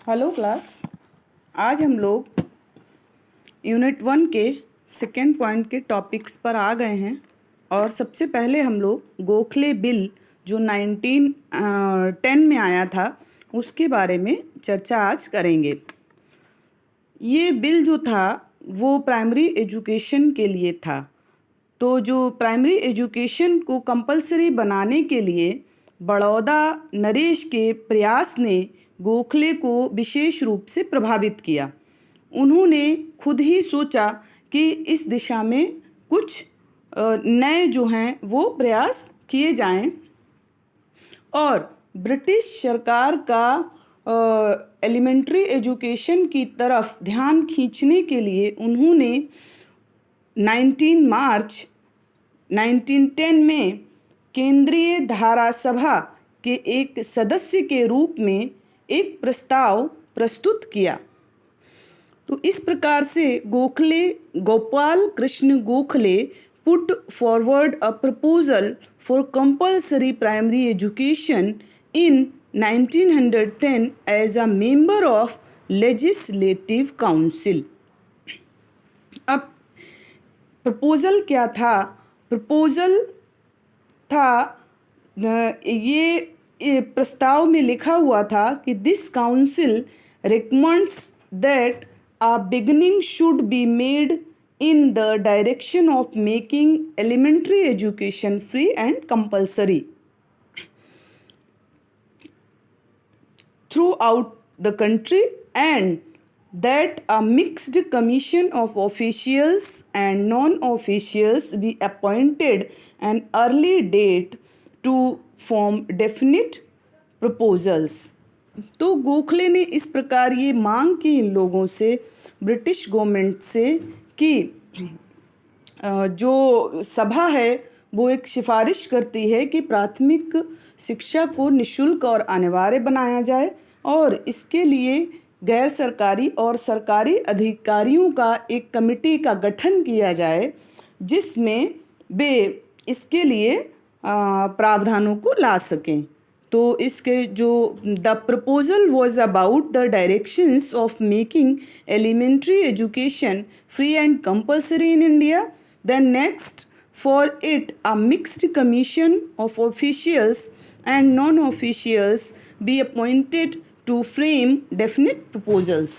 Hello class. आज हम लोग यूनिट 1 के सेकेंड पॉइंट के टॉपिक्स पर आ गए हैं और सबसे पहले हम लोग गोखले बिल जो 1910 में आया था उसके बारे में चर्चा आज करेंगे। ये बिल जो था वो प्राइमरी एजुकेशन के लिए था। तो जो प्राइमरी एजुकेशन को कंपलसरी बनाने के लिए बड़ौदा नरेश के प्रयास ने गोखले को विशेष रूप से प्रभावित किया। उन्होंने खुद ही सोचा कि इस दिशा में कुछ नए जो हैं वो प्रयास किए जाएं और ब्रिटिश सरकार का एलिमेंट्री एजुकेशन की तरफ ध्यान खींचने के लिए उन्होंने 19 मार्च 1910 में केंद्रीय धारा सभा के एक सदस्य के रूप में एक प्रस्ताव प्रस्तुत किया। तो इस प्रकार से Gopal Krishna Gokhale put forward a proposal for compulsory primary education in 1910 as a member of legislative council. अब प्रपोजल क्या था? प्रपोजल था ये प्रस्ताव में लिखा हुआ था कि this council recommends that a beginning should be made in the direction of making elementary education free and compulsory throughout the country, and that a mixed commission of officials and non-officials be appointed an early date to form definite proposals। तो गोखले ने इस प्रकार ये मांग की इन लोगों से, British government से, कि जो सभा है वो एक सिफारिश करती है कि प्राथमिक शिक्षा को निःशुल्क और अनिवार्य बनाया जाए और इसके लिए गैर सरकारी और सरकारी अधिकारियों का एक कमेटी का गठन किया जाए जिसमें वे इसके लिए प्रावधानों को ला सकें। तो इसके जो the proposal was about the directions of making elementary education free and compulsory in India. Then next, for it a mixed commission of officials and non-officials be appointed to frame definite proposals।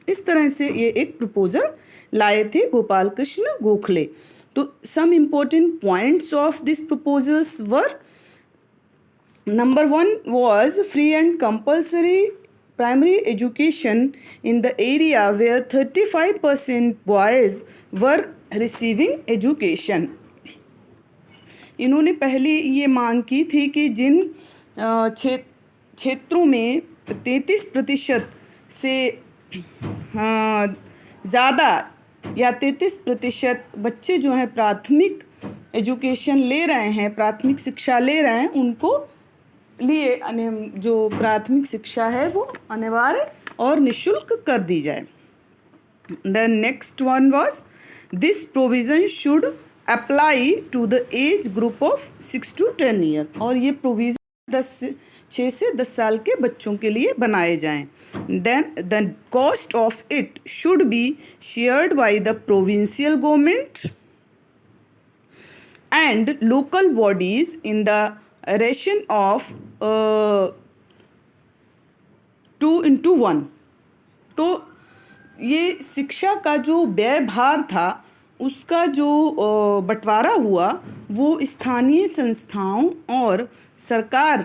इस तरह से ये एक proposal लाए थे गोपाल कृष्ण गोखले। तो some important points of these proposals were: number 1 was free and compulsory primary education in the area where 35% boys were receiving education. इन्होंने पहले ये मांग की थी कि जिन क्षेत्रों में 33% से ज़्यादा या 33% बच्चे जो हैं प्राथमिक एजुकेशन ले रहे हैं, प्राथमिक शिक्षा ले रहे हैं, उनको लिए जो प्राथमिक शिक्षा है वो अनिवार्य और निःशुल्क कर दी जाए। The next one was this provision should apply to the age group of 6 to 10 year। और ये प्रोविज़न 6 से 10 साल के बच्चों के लिए बनाए जाएं। Then the cost of it should be shared by the provincial government and local bodies in the ratio of 2:1। तो ये शिक्षा का जो व्यय भार था उसका जो बंटवारा हुआ वो स्थानीय संस्थाओं और सरकार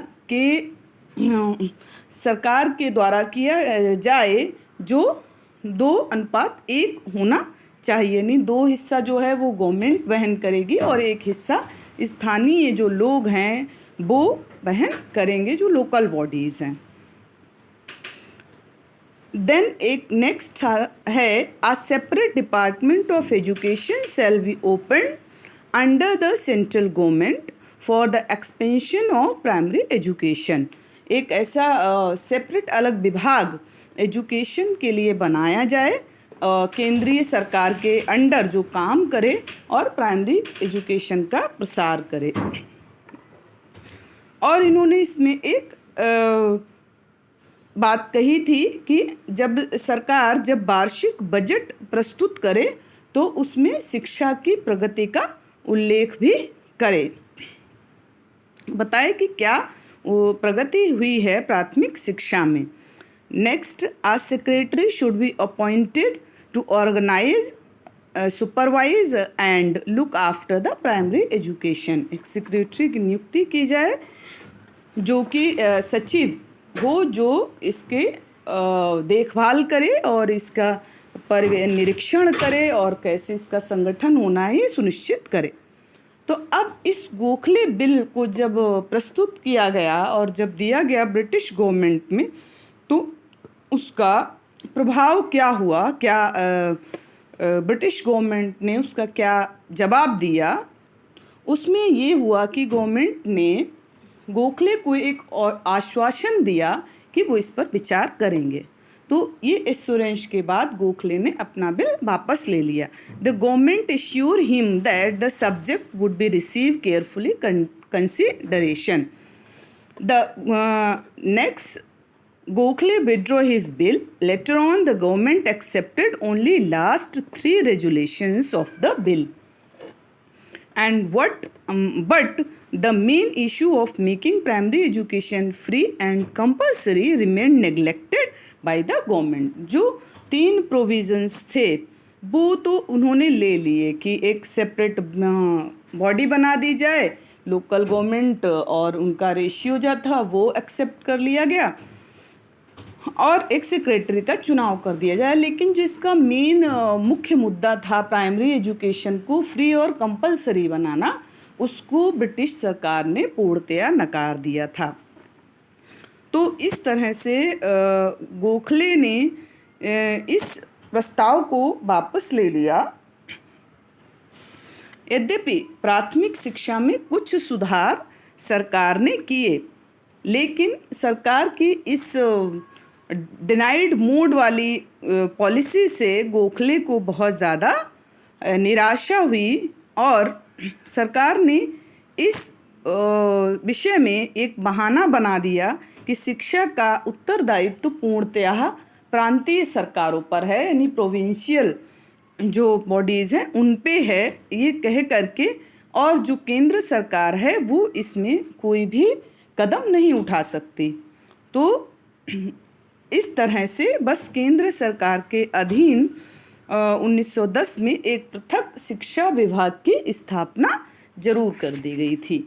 के द्वारा किया जाए, जो 2:1 होना चाहिए। यानी 2 हिस्सा जो है वो गवर्नमेंट वहन करेगी और 1 हिस्सा स्थानीय जो लोग हैं वो वहन करेंगे, जो लोकल बॉडीज़ हैं। देन एक नेक्स्ट है a separate department of education shall be open under the central government for the expansion of primary education. एक ऐसा सेपरेट अलग विभाग एजुकेशन के लिए बनाया जाए, केंद्रीय सरकार के अंडर जो काम करे और प्राइमरी एजुकेशन का प्रसार करे। और इन्होंने इसमें एक बात कही थी कि जब सरकार जब वार्षिक बजट प्रस्तुत करे तो उसमें शिक्षा की प्रगति का उल्लेख भी करे। बताए कि क्या वो प्रगति हुई है प्राथमिक शिक्षा में। Next, a secretary should be appointed to organise, supervise and look after the primary education. एक सेक्रेटरी की नियुक्ति की जाए जो कि सचिव हो, जो इसके देखभाल करे और इसका निरीक्षण करे और कैसे इसका संगठन होना है सुनिश्चित करे। तो अब इस गोखले बिल को जब प्रस्तुत किया गया और जब दिया गया ब्रिटिश गवर्नमेंट में, तो उसका प्रभाव क्या हुआ, क्या ब्रिटिश गवर्नमेंट ने उसका क्या जवाब दिया। उसमें ये हुआ कि गवर्नमेंट ने गोखले को एक और आश्वासन दिया कि वो इस पर विचार करेंगे। तो ये एश्योरेंस के बाद गोखले ने अपना बिल वापस ले लिया। The government assure him that the subject would be receive carefully consideration. The next, Gokhale withdrew his bill. Later on, the government accepted only last 3 resolutions of the bill. But the main issue of making primary education free and compulsory remained neglected by the government. जो 3 provisions थे वो तो उन्होंने ले लिए कि एक separate body बना दी जाए, लोकल गवर्नमेंट और उनका रेशियो जो था वो एक्सेप्ट कर लिया गया और एक सेक्रेटरी का चुनाव कर दिया जाए। लेकिन जो इसका मेन मुख्य मुद्दा था प्राइमरी एजुकेशन को फ्री और कंपलसरी बनाना, उसको ब्रिटिश सरकार ने पूर्णतया नकार दिया था। तो इस तरह से गोखले ने इस प्रस्ताव को वापस ले लिया। यद्यपि प्राथमिक शिक्षा में कुछ सुधार सरकार ने किए, लेकिन सरकार की इस डिनाइड मोड वाली पॉलिसी से गोखले को बहुत ज़्यादा निराशा हुई और सरकार ने इस विषय में एक बहाना बना दिया कि शिक्षा का उत्तरदायित्व पूर्णतः प्रांतीय सरकारों पर है, यानी प्रोविंशियल जो बॉडीज़ हैं उन पे है, ये कह करके, और जो केंद्र सरकार है वो इसमें कोई भी कदम नहीं उठा सकती। तो इस तरह से बस केंद्र सरकार के अधीन 1910 में एक पृथक शिक्षा विभाग की स्थापना जरूर कर दी गई थी।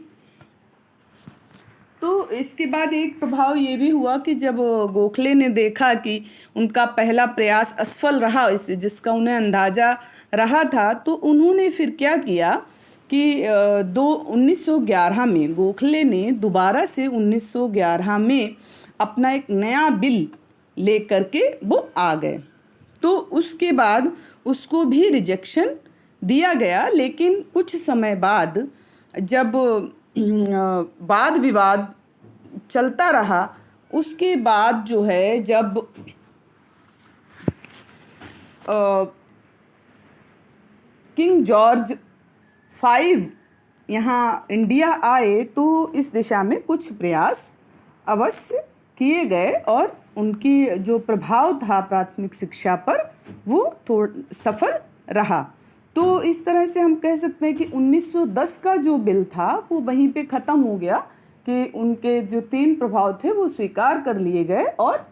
तो इसके बाद एक प्रभाव ये भी हुआ कि जब गोखले ने देखा कि उनका पहला प्रयास असफल रहा, जिसका उन्हें अंदाज़ा रहा था, तो उन्होंने फिर क्या किया कि 1911 में गोखले ने दोबारा से 1911 में अपना एक नया बिल ले करके वो आ गए। तो उसके बाद उसको भी रिजेक्शन दिया गया। लेकिन कुछ समय बाद जब वाद विवाद चलता रहा, उसके बाद जो है जब किंग जॉर्ज 5 यहाँ इंडिया आए तो इस दिशा में कुछ प्रयास अवश्य किए गए और उनकी जो प्रभाव था प्राथमिक शिक्षा पर वो सफल रहा। तो इस तरह से हम कह सकते हैं कि 1910 का जो बिल था वो वहीं पे ख़त्म हो गया कि उनके जो 3 प्रभाव थे वो स्वीकार कर लिए गए और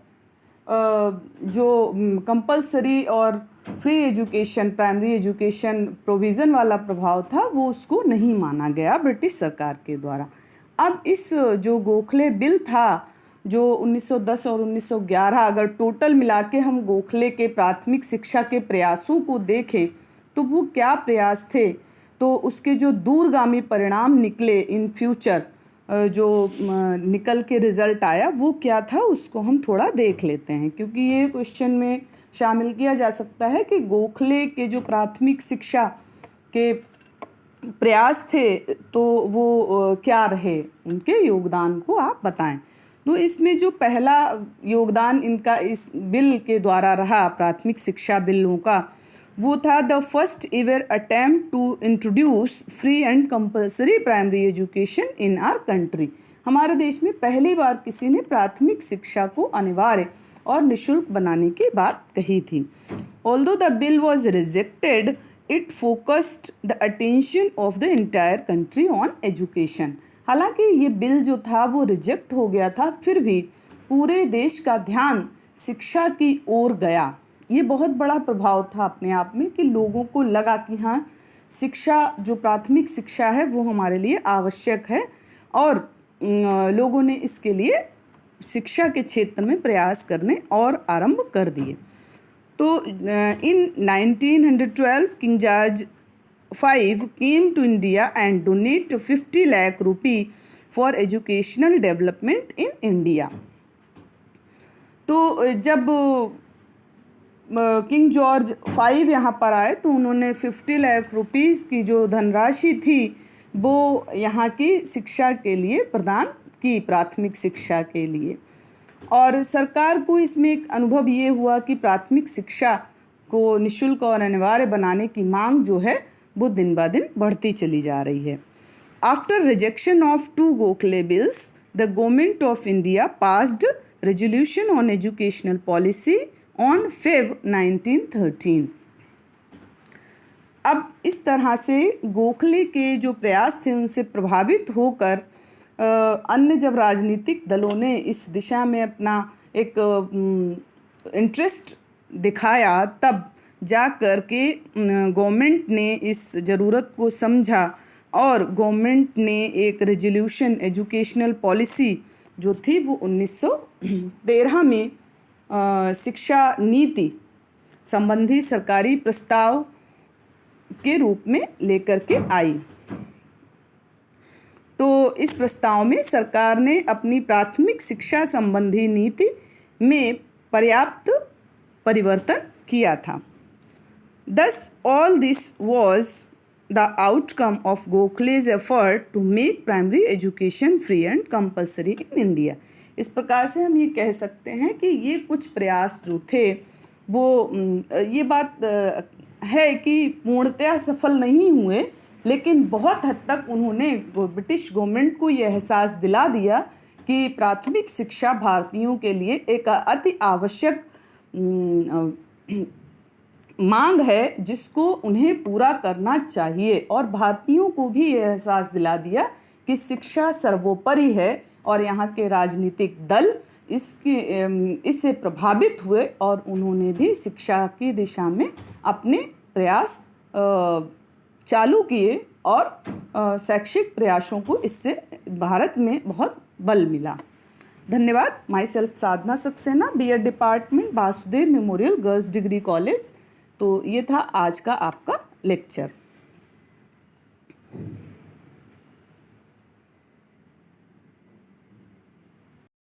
जो कंपलसरी और free education, primary education provision वाला प्रभाव था वो उसको नहीं माना गया ब्रिटिश सरकार के द्वारा। अब इस जो गोखले बिल था जो 1910 और 1911, अगर टोटल मिला के हम गोखले के प्राथमिक शिक्षा के प्रयासों को देखें तो वो क्या प्रयास थे, तो उसके जो दूरगामी परिणाम निकले इन फ्यूचर, जो निकल के रिज़ल्ट आया वो क्या था, उसको हम थोड़ा देख लेते हैं। क्योंकि ये क्वेश्चन में शामिल किया जा सकता है कि गोखले के जो प्राथमिक शिक्षा के प्रयास थे तो वो क्या रहे, उनके योगदान को आप बताएं। तो इसमें जो पहला योगदान इनका इस बिल के द्वारा रहा प्राथमिक शिक्षा बिलों का, वो था the first ever attempt to introduce free and compulsory primary education in our country. हमारे देश में पहली बार किसी ने प्राथमिक शिक्षा को अनिवार्य और निःशुल्क बनाने की बात कही थी। Although the bill was rejected, it focused the attention of the entire country on education. हालांकि ये बिल जो था वो रिजेक्ट हो गया था, फिर भी पूरे देश का ध्यान शिक्षा की ओर गया। ये बहुत बड़ा प्रभाव था अपने आप में कि लोगों को लगा कि हाँ, शिक्षा जो प्राथमिक शिक्षा है वो हमारे लिए आवश्यक है और लोगों ने इसके लिए शिक्षा के क्षेत्र में प्रयास करने और आरंभ कर दिए। तो इन 1912 king George V came to India and donated 50 lakh rupee for educational development in India. तो जब किंग जॉर्ज V यहाँ पर आए तो उन्होंने 50 लाख रुपीस की जो धनराशि थी वो यहाँ की शिक्षा के लिए प्रदान की, प्राथमिक शिक्षा के लिए। और सरकार को इसमें एक अनुभव ये हुआ कि प्राथमिक शिक्षा को निःशुल्क और अनिवार्य बनाने की मांग जो है वो दिन ब दिन बढ़ती चली जा रही है। After rejection of 2 Gokhale bills, the government of India passed resolution on educational policy on Feb 1913। अब इस तरह से गोखले के जो प्रयास थे उनसे प्रभावित होकर अन्य जब राजनीतिक दलों ने इस दिशा में अपना एक इंटरेस्ट दिखाया, तब जा कर के गवर्नमेंट ने इस ज़रूरत को समझा और गवर्नमेंट ने एक रेजोल्यूशन एजुकेशनल पॉलिसी जो थी वो 1913 में शिक्षा नीति संबंधी सरकारी प्रस्ताव के रूप में लेकर के आई। तो इस प्रस्ताव में सरकार ने अपनी प्राथमिक शिक्षा संबंधी नीति में पर्याप्त परिवर्तन किया था। Thus, all this was the outcome of Gokhale's effort to make primary education free and compulsory in India. इस प्रकार से हम ये कह सकते हैं कि ये कुछ प्रयास जो थे वो ये बात है कि पूर्णतः सफल नहीं हुए, लेकिन बहुत हद तक उन्होंने ब्रिटिश गवर्नमेंट को ये एहसास दिला दिया कि प्राथमिक शिक्षा भारतीयों के लिए एक अति आवश्यक मांग है जिसको उन्हें पूरा करना चाहिए। और भारतीयों को भी ये एहसास दिला दिया कि शिक्षा सर्वोपरि है और यहाँ के राजनीतिक दल इससे प्रभावित हुए और उन्होंने भी शिक्षा की दिशा में अपने प्रयास चालू किए और शैक्षिक प्रयासों को इससे भारत में बहुत बल मिला। धन्यवाद। My self Sadhana Saxena, B.Ed department, Vasudev memorial girls degree college. तो ये था आज का आपका लेक्चर।